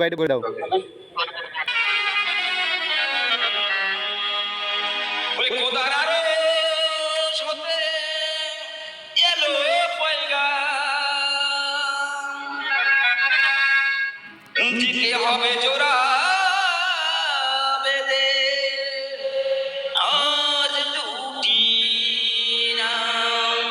বাইরে বলে দাও। দিতে হবে জোড়া বেদে আজ দুটি নাম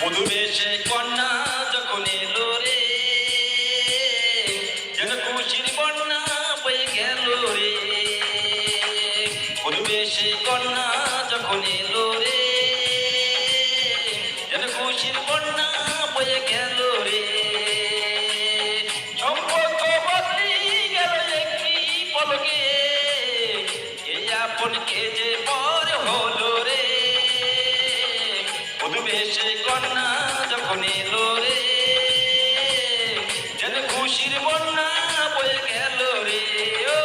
মধুবেশে কন্যা যখন এলো রে যেন খুশির বন্যা বয়ে গেল রে। মধুবেশে কন্যা যখন এলো রে যেন খুশির বন্যা বয়ে গেল রে। সম্পর্ক বদলি গেল একটি পলকে এই আপন কে যে পর হলো রে। মধুবেশে কন্যা যখন এলো রে যেন খুশির বন্যা বয়ে গেল রে। ও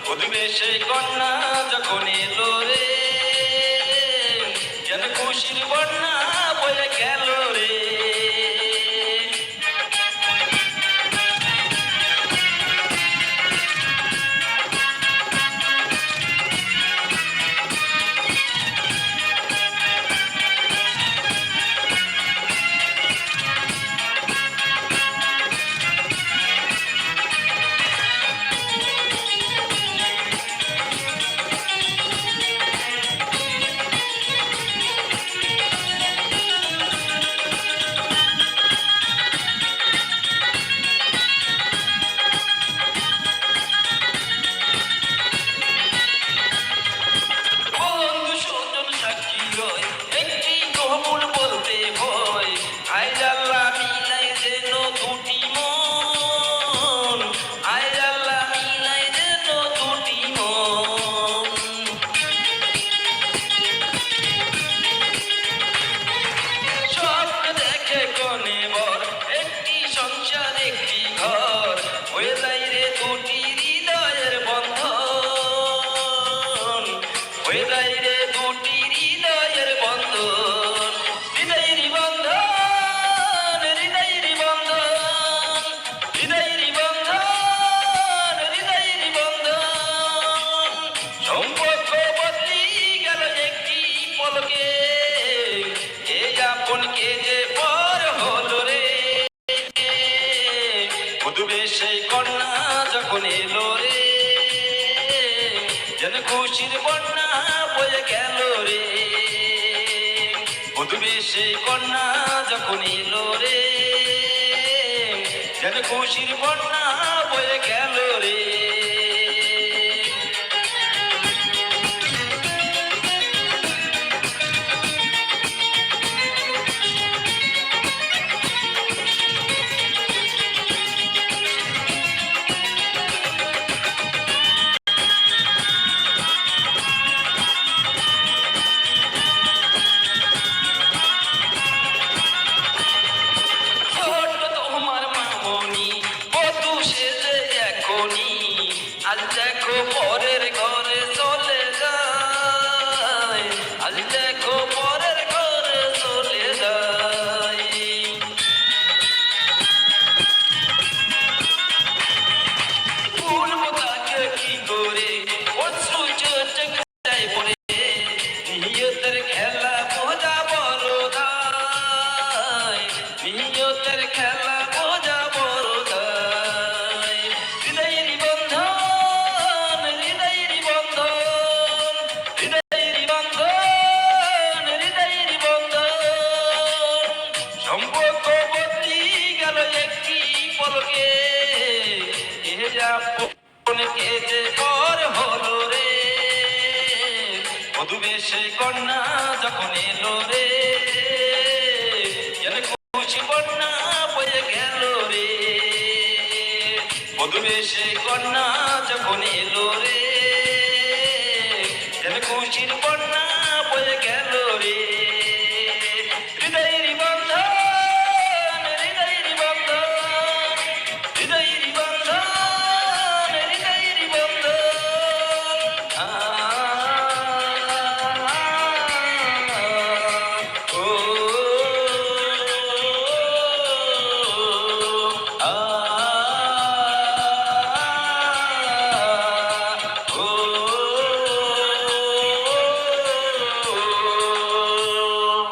মধুবেশে কন্যা যখন এলো রে যেন খুশির বন্যা বয়ে গেল রে। মধুবেশে কন্যা যখন এলো রে যেন খুশির বন্যা বয়ে গেল রে। মধুবেশে কন্যা যখন এলো রে যেন খুশির বন্যা বয়ে গেল রে। তোমার মামনি বধূ সেজে এখনই বেশে কন্যা যখন এলো রে, যেন খুশি বন্যা বয়ে গেল রে। বধূ বেশে কন্যা যখন এলো রে, যেন খুশির বন্যা